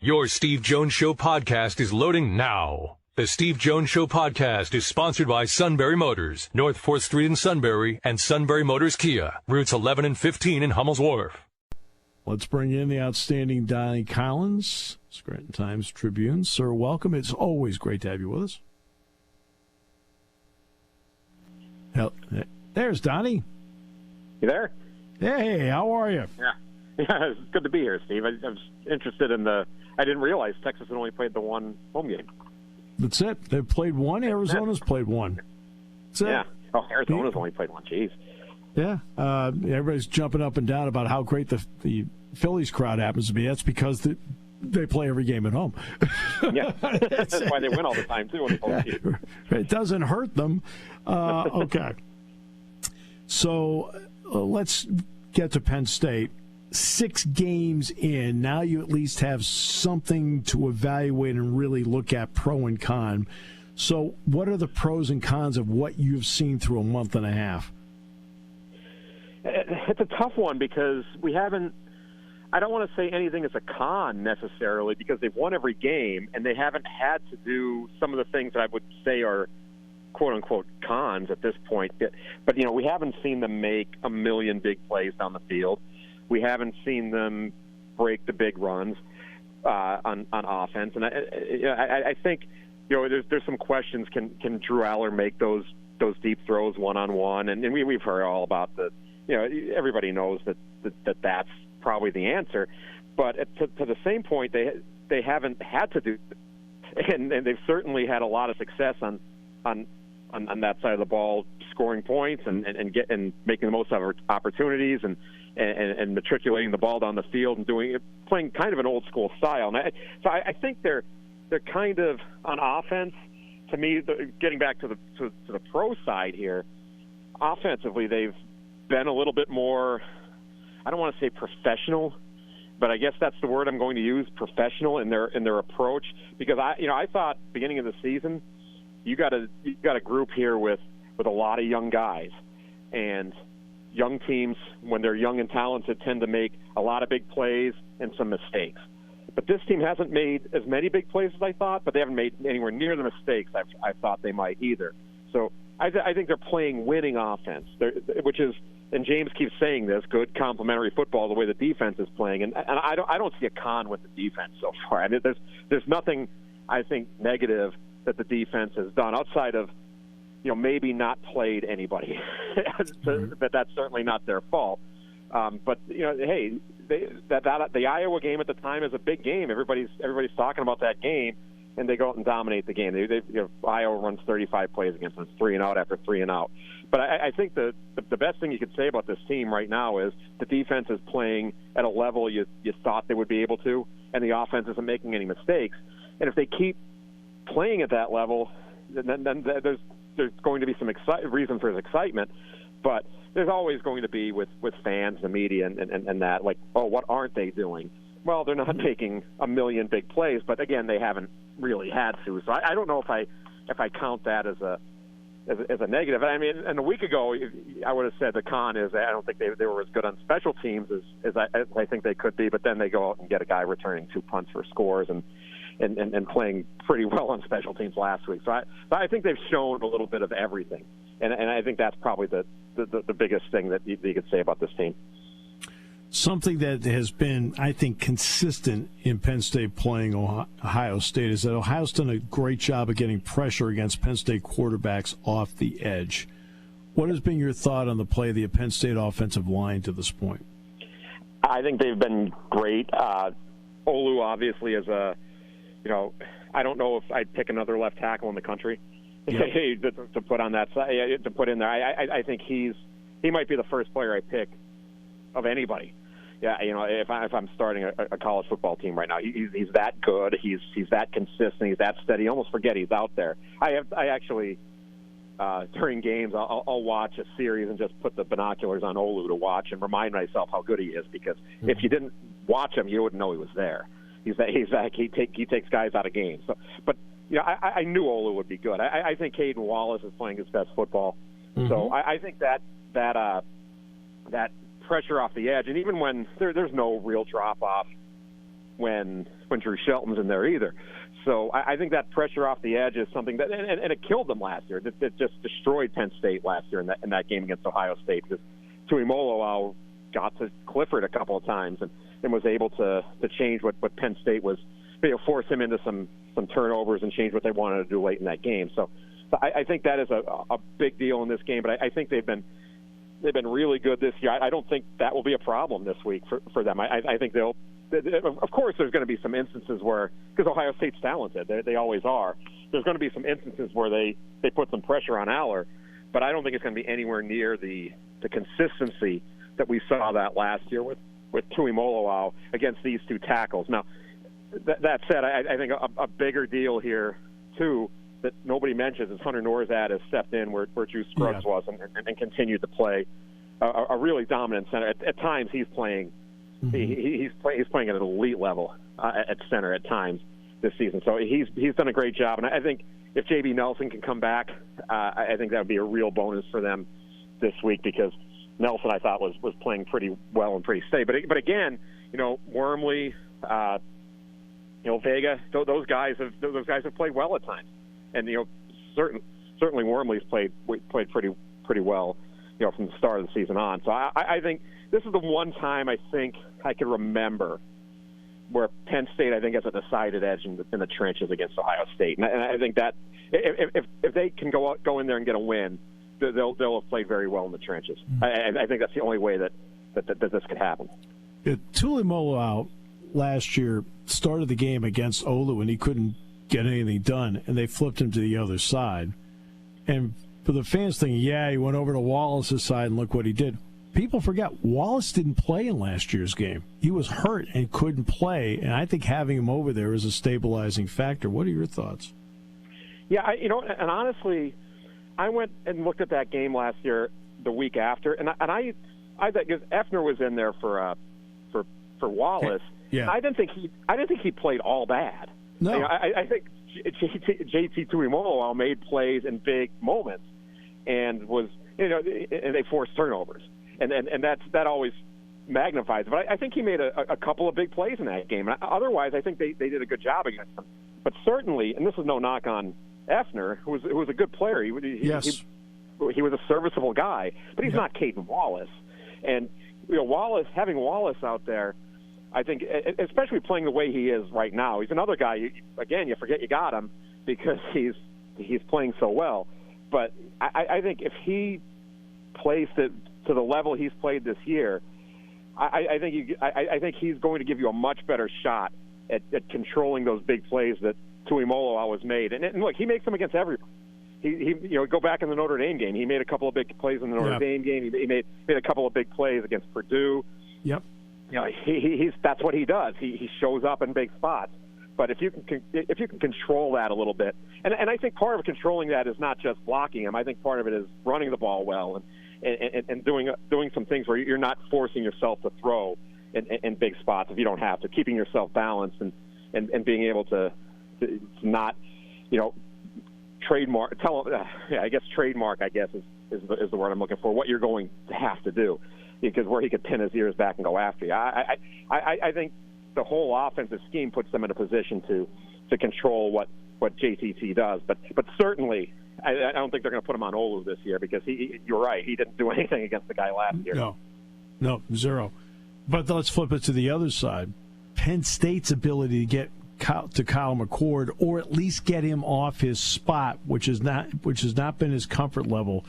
Your Steve Jones Show podcast is loading now. The Steve Jones Show podcast is sponsored by Sunbury Motors, North 4th Street in Sunbury, and Sunbury Motors Kia, routes 11 and 15 in Hummel's Wharf. Let's bring in the outstanding Donnie Collins, Scranton Times-Tribune. Sir, welcome. It's always great to have you with us. There's Donnie. You there? Hey, how are you? Yeah, it's good to be here, Steve. I was interested in I didn't realize Texas had only played the one home game. That's it. They've played one. Arizona's played one. That's it. Yeah. Oh, Arizona's only played one. Jeez. Yeah. Everybody's jumping up and down about how great the Phillies crowd happens to be. That's because they play every game at home. Yeah. That's why they win all the time, too. It doesn't hurt them. Okay. So let's get to Penn State. 6 games in, now you at least have something to evaluate and really look at pro and con. So what are the pros and cons of what you've seen through a month and a half? It's a tough one because I don't want to say anything is a con necessarily because they've won every game and they haven't had to do some of the things that I would say are quote-unquote cons at this point. But we haven't seen them make a million big plays down the field. We haven't seen them break the big runs on offense, and I think there's some questions. Can Drew Aller make those deep throws one-on-one? And we've heard all about everybody knows that's probably the answer. But to the same point, they haven't had to do, and they've certainly had a lot of success on that side of the ball, scoring points and making the most of opportunities and matriculating the ball down the field and playing kind of an old school style. And so I think they're kind of on offense. To me, getting back to the pro side here, offensively they've been a little bit more. I don't want to say professional, but I guess that's the word I'm going to use, professional in their approach. Because I thought beginning of the season, you got a group here with a lot of young guys, and young teams, when they're young and talented, tend to make a lot of big plays and some mistakes. But this team hasn't made as many big plays as I thought, but they haven't made anywhere near the mistakes I thought they might either. So I think they're playing winning offense, which is, and James keeps saying this, good complementary football, the way the defense is playing. And I don't see a con with the defense so far. I mean, there's nothing, I think, negative that the defense has done outside of, maybe not played anybody. But that's certainly not their fault. But hey, the Iowa game at the time is a big game. Everybody's talking about that game, and they go out and dominate the game. Iowa runs 35 plays against them, 3-and-out after 3-and-out. But I think the best thing you could say about this team right now is the defense is playing at a level you thought they would be able to, and the offense isn't making any mistakes. And if they keep playing at that level, then there's going to be some reason for excitement, but there's always going to be with fans, the media, and that, like, oh, what aren't they doing? Well, they're not making a million big plays, but again, they haven't really had to. So I don't know if I count that as a negative. I mean, and a week ago, I would have said the con is I don't think they were as good on special teams as I think they could be, but then they go out and get a guy returning 2 punts for scores and playing pretty well on special teams last week. So I think they've shown a little bit of everything, and I think that's probably the biggest thing that you could say about this team. Something that has been, I think, consistent in Penn State playing Ohio State is that Ohio's done a great job of getting pressure against Penn State quarterbacks off the edge. What has been your thought on the play of the Penn State offensive line to this point? I think they've been great. Olu obviously is I don't know if I'd pick another left tackle in the country to put on that side, to put in there. I think he might be the first player I pick of anybody. Yeah, if I'm starting a college football team right now, he's that good. He's that consistent. He's that steady. You almost forget he's out there. I actually during games I'll watch a series and just put the binoculars on Olu to watch and remind myself how good he is, because if you didn't watch him, you wouldn't know he was there. He takes guys out of games. So, but I knew Olu would be good. I think Caden Wallace is playing his best football. Mm-hmm. So I think that pressure off the edge, and even when there's no real drop off when Drew Shelton's in there either. So I think that pressure off the edge is something that, and it killed them last year. It just destroyed Penn State last year in that game against Ohio State, because Tuimoloau got to Clifford a couple of times and was able to change what Penn State was, force him into some turnovers and change what they wanted to do late in that game. So I think that is a big deal in this game. But I think they've been really good this year. I don't think that will be a problem this week for them. I think they'll. Of course, there's going to be some instances where, because Ohio State's talented, they always are. There's going to be some instances where they put some pressure on Aller, but I don't think it's going to be anywhere near the consistency that we saw that last year with Tuimoloau against these two tackles. Now, that said, I think a bigger deal here too that nobody mentions is Hunter Norzad has stepped in where Drew Scruggs was and continued to play a really dominant center. At times, he's playing. He's playing at an elite level at center at times this season. So he's done a great job. And I think if J.B. Nelson can come back, I think that would be a real bonus for them this week, because Nelson, I thought, was playing pretty well and pretty steady. But again, Wormley, Vega, those guys have played well at times. And certainly Wormley's played pretty well, from the start of the season on. So I think this is the one time I think I can remember where Penn State, I think, has a decided edge in the trenches against Ohio State. And I think that if they can go in there and get a win, they'll have played very well in the trenches. I think that's the only way that this could happen. Tuimoloau last year started the game against Olu, and he couldn't get anything done, and they flipped him to the other side. And for the fans thinking, he went over to Wallace's side and look what he did. People forget Wallace didn't play in last year's game. He was hurt and couldn't play, and I think having him over there is a stabilizing factor. What are your thoughts? Yeah, and honestly, I went and looked at that game last year the week after, and I thought, because Effner was in there for Wallace. Yeah. I didn't think he played all bad. No, I think JT Tuimoloau made plays in big moments, and and they forced turnovers, and that always magnifies it. But I think he made a couple of big plays in that game. Otherwise, I think they did a good job against him. But certainly, and this is no knock on Effner, who was a good player. He was a serviceable guy, but he's not Caden Wallace. And having Wallace out there, I think, especially playing the way he is right now, he's another guy. You forget you got him because he's playing so well. But I think if he plays to the level he's played this year, I think he's going to give you a much better shot at controlling those big plays that Tuimoloau has made. And look, he makes them against everybody. He go back in the Notre Dame game. He made a couple of big plays in the Notre Dame game. He made a couple of big plays against Purdue. Yep. That's what he does. He shows up in big spots. But if you can control that a little bit, and I think part of controlling that is not just blocking him. I think part of it is running the ball well and doing some things where you're not forcing yourself to throw in big spots if you don't have to, keeping yourself balanced and being able to not trademark. Trademark. I guess is the word I'm looking for. What you're going to have to do, because where he could pin his ears back and go after you. I think the whole offensive scheme puts them in a position to control what JTT does. But certainly, I don't think they're going to put him on Olu this year, because you're right. He didn't do anything against the guy last year. No, zero. But let's flip it to the other side. Penn State's ability to get to Kyle McCord, or at least get him off his spot, which has not been his comfort level.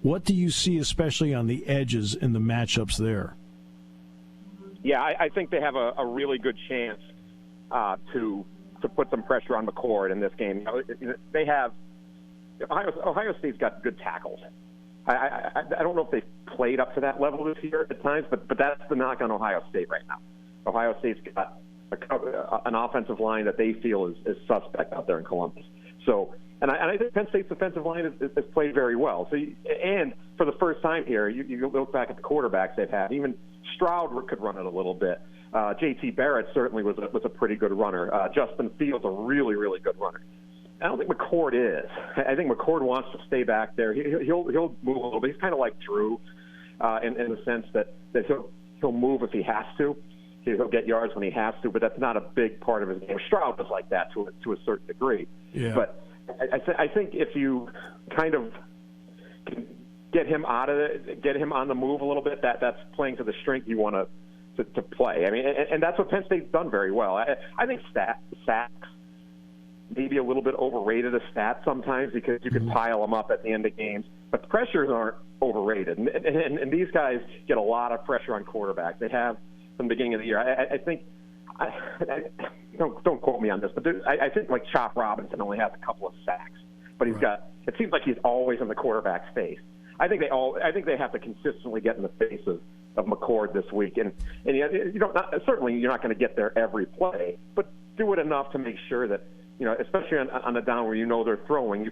What do you see, especially on the edges in the matchups there? Yeah, I think they have a really good chance to put some pressure on McCord in this game. They have Ohio State's got good tackles. I don't know if they've played up to that level this year at times, but that's the knock on Ohio State right now. Ohio State's got an offensive line that they feel is suspect out there in Columbus. So, and I think Penn State's defensive line has played very well. So, and for the first time here, you look back at the quarterbacks they've had. Even Stroud could run it a little bit. J.T. Barrett certainly was a pretty good runner. Justin Fields a really, really good runner. I don't think McCord is. I think McCord wants to stay back there. He'll move a little bit. He's kind of like Drew in the sense that he'll move if he has to. He'll get yards when he has to, but that's not a big part of his game. Stroud was like that to a certain degree. Yeah. But I think if you kind of get him out of it, get him on the move a little bit, that's playing to the strength you want to play. I mean, and that's what Penn State's done very well. I think sacks maybe a little bit overrated a stat sometimes because you can pile them up at the end of games, but the pressures aren't overrated. And these guys get a lot of pressure on quarterbacks. They have from the beginning of the year. I think don't quote me on this, but I think like Chop Robinson only has a couple of sacks, but he's got. It seems like he's always in the quarterback's face. I think they have to consistently get in the face of McCord this week, and certainly you're not going to get there every play, but do it enough to make sure that especially on a down where they're throwing,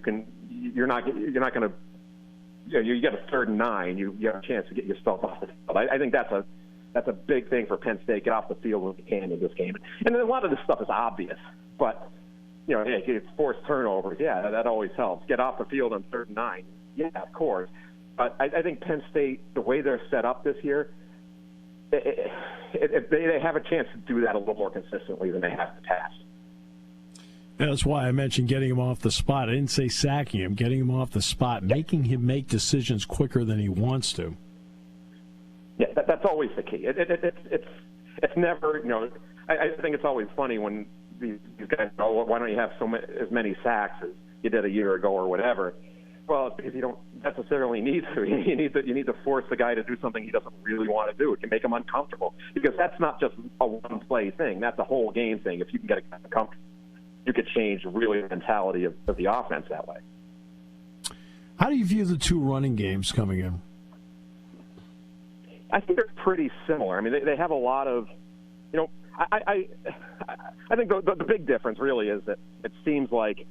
you're not going to. You get a 3rd and 9, you have a chance to get yourself off the field. I think that's a big thing for Penn State. Get off the field when you can in this game, and a lot of this stuff is obvious, but it's forced turnovers. Yeah, that always helps. Get off the field on 3rd and 9. Yeah, of course. But I think Penn State, the way they're set up this year, they have a chance to do that a little more consistently than they have in the past. That's why I mentioned getting him off the spot. I didn't say sacking him, getting him off the spot, making him make decisions quicker than he wants to. Yeah, that's always the key. It's never, I think it's always funny when these guys go, well, why don't you have as many sacks as you did a year ago or whatever? Well, it's because you don't necessarily need to. You need to force the guy to do something he doesn't really want to do. It can make him uncomfortable because that's not just a one-play thing. That's a whole game thing. If you can get it uncomfortable, you could change really the mentality of the offense that way. How do you view the two running games coming in? I think they're pretty similar. I mean, they have a lot of, I think the big difference really is that it seems like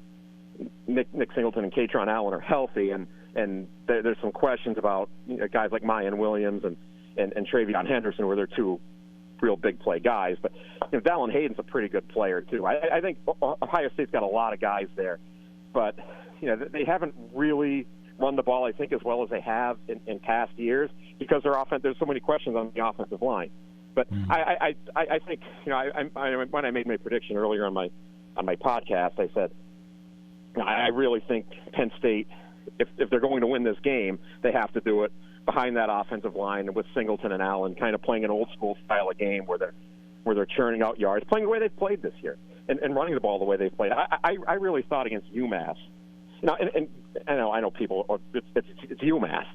Nick Singleton and Katron Allen are healthy, and there's some questions about guys like Mayan Williams and Travion Henderson, where they're two real big play guys. But Dallin Hayden's a pretty good player too. I think Ohio State's got a lot of guys there, but they haven't really run the ball, I think, as well as they have in past years because there's so many questions on the offensive line. But I think when I made my prediction earlier on my podcast, I said I really think Penn State, if they're going to win this game, they have to do it behind that offensive line with Singleton and Allen, kind of playing an old school style of game where they're churning out yards, playing the way they've played this year, and running the ball the way they've played. I really thought against UMass. And I know people, it's UMass,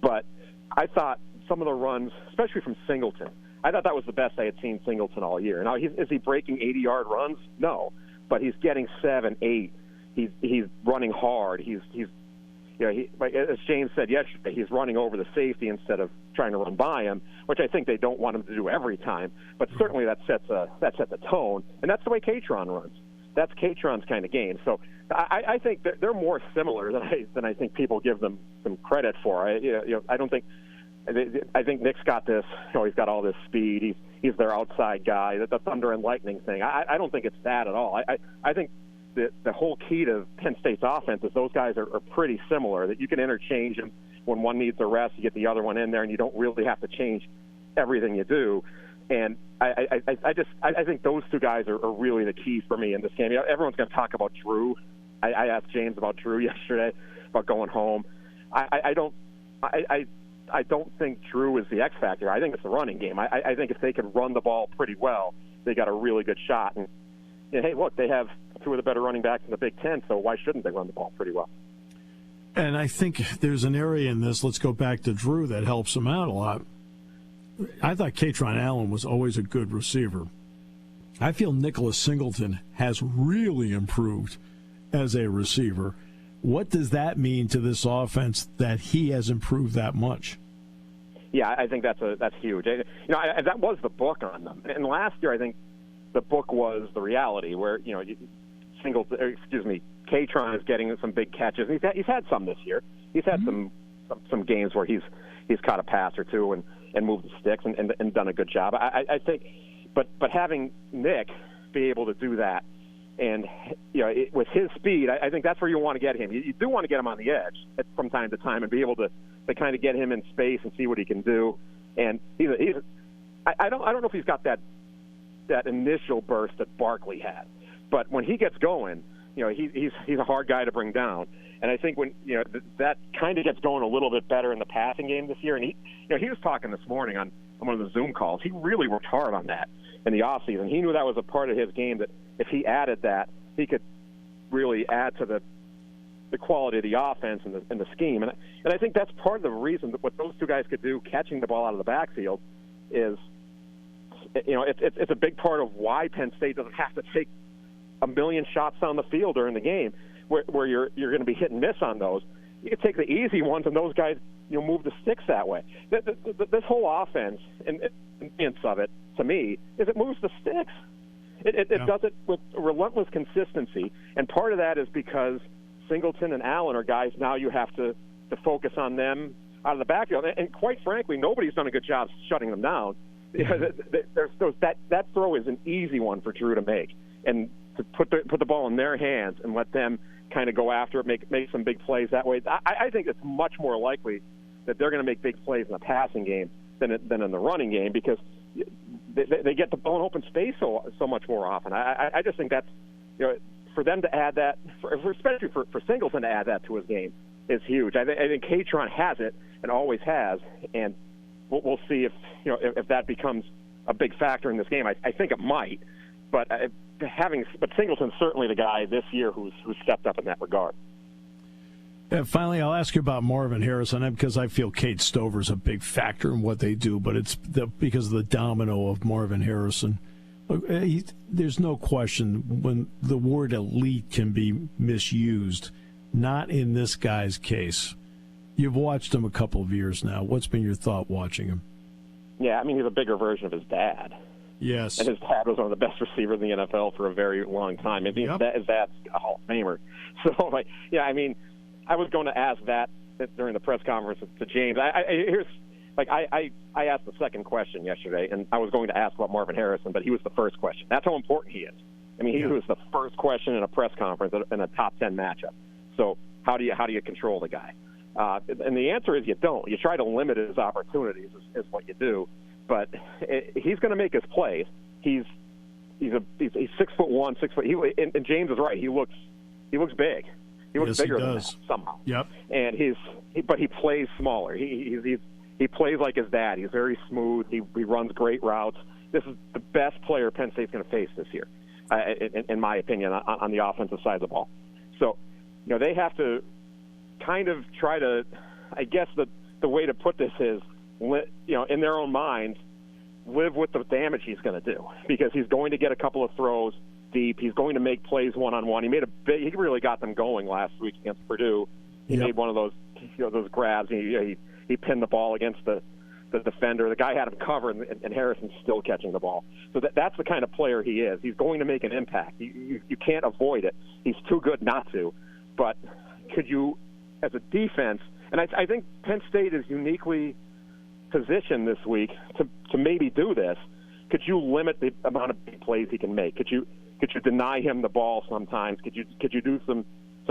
but I thought some of the runs, especially from Singleton, I thought that was the best I had seen Singleton all year. Now, is he breaking 80-yard runs? No, but he's getting 7, 8. He's running hard. As James said yesterday, he's running over the safety instead of trying to run by him, which I think they don't want him to do every time. But certainly that sets a tone, and that's the way Katron runs. That's Katron's kind of game. So I think they're more similar than I think people give them some credit for. I don't think. I think Nick's got this. He's got all this speed. He's their outside guy. The thunder and lightning thing. I don't think it's that at all. I think the whole key to Penn State's offense is those guys are pretty similar. That you can interchange them when one needs a rest, you get the other one in there, and you don't really have to change everything you do. And I think those two guys are really the key for me in this game. Everyone's going to talk about Drew. I asked James about Drew yesterday about going home. I don't think Drew is the X factor. I think it's the running game. I think if they can run the ball pretty well, they got a really good shot. And hey, look, they have two of the better running backs in the Big Ten, so why shouldn't they run the ball pretty well? And I think there's an area in this, let's go back to Drew, that helps him out a lot. I thought Katron Allen was always a good receiver. I feel Nicholas Singleton has really improved as a receiver. What does that mean to this offense that he has improved that much? Yeah, I think that's huge. That was the book on them. And last year, I think the book was the reality, where Katron is getting some big catches. He's had some this year. He's had some games where he's caught a pass or two and moved the sticks and done a good job. I think, but having Nick be able to do that, and with his speed, I think that's where you want to get him. You do want to get him on the edge from time to time and be able to kind of get him in space and see what he can do. And I don't know if he's got that that initial burst that Barkley had. But when he gets going, he's a hard guy to bring down. And I think when that kind of gets going a little bit better in the passing game this year. And he was talking this morning on one of the Zoom calls. He really worked hard on that in the offseason. He knew that was a part of his game, that if he added that, he could really add to the quality of the offense and the scheme. And I think that's part of the reason that what those two guys could do, catching the ball out of the backfield, is it's a big part of why Penn State doesn't have to take a million shots down the field during the game, where you're going to be hit and miss on those. You can take the easy ones, and those guys move the sticks that way. This whole offense and of it, to me, is it moves the sticks. It does it with relentless consistency, and part of that is because Singleton and Allen are guys now you have to focus on them out of the backfield. And quite frankly, nobody's done a good job shutting them down. That throw is an easy one for Drew to make, and to put the ball in their hands and let them kind of go after it, make some big plays that way. I think it's much more likely that they're going to make big plays in the passing game than in the running game, because they get the ball in open space so much more often. I just think that's, for them to add that, especially for Singleton to add that to his game, is huge. I think Katron has it and always has, and we'll see if that becomes a big factor in this game. I think it might, but Singleton's certainly the guy this year who's stepped up in that regard. And finally, I'll ask you about Marvin Harrison, because I feel Kate Stover's a big factor in what they do, but it's because of the domino of Marvin Harrison. There's no question when the word elite can be misused, not in this guy's case. You've watched him a couple of years now. What's been your thought watching him? Yeah, he's a bigger version of his dad. Yes. And his dad was one of the best receivers in the NFL for a very long time. His dad's a Hall of Famer. So, I was going to ask that during the press conference to James. I asked the second question yesterday, and I was going to ask about Marvin Harrison, but he was the first question. That's how important he is. He was the first question in a press conference in a top 10 matchup. So how do you control the guy? And the answer is you don't. You try to limit his opportunities is what you do. But he's going to make his plays. He's 6'1", 6 foot. And James is right. He looks big. He looks bigger than that somehow. Yep. And but he plays smaller. He plays like his dad. He's very smooth. He runs great routes. This is the best player Penn State's going to face this year, in my opinion, on the offensive side of the ball. So, they have to kind of try to, I guess the way to put this is, in their own minds, live with the damage he's going to do, because he's going to get a couple of throws deep. He's going to make plays one-on-one. He really got them going last week against Purdue. He made one of those grabs. He pinned the ball against the defender. The guy had him covered, and Harrison's still catching the ball. So that's the kind of player he is. He's going to make an impact. You can't avoid it. He's too good not to. But could you, as a defense, and I think Penn State is uniquely positioned this week to maybe do this. Could you limit the amount of big plays he can make? Could you deny him the ball sometimes? Could you do some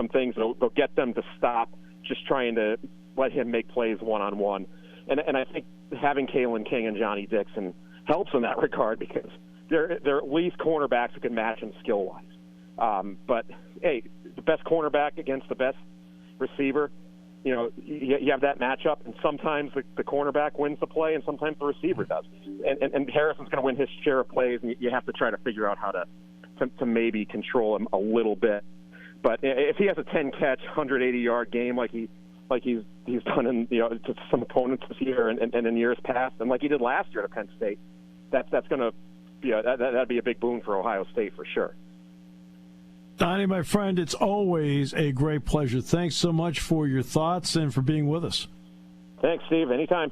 things that'll get them to stop just trying to let him make plays one-on-one? And I think having Kalen King and Johnny Dixon helps in that regard, because they're at least cornerbacks who can match him skill-wise. But, hey, the best cornerback against the best receiver, you have that matchup, and sometimes the cornerback wins the play, and sometimes the receiver does. And Harrison's going to win his share of plays, and you have to try to figure out how to maybe control him a little bit. But if he has a 10-catch, 180-yard game like he's done in to some opponents this year and in years past, and like he did last year at Penn State, that's going to be that'd be a big boon for Ohio State for sure. Donnie, my friend, it's always a great pleasure. Thanks so much for your thoughts and for being with us. Thanks, Steve. Anytime.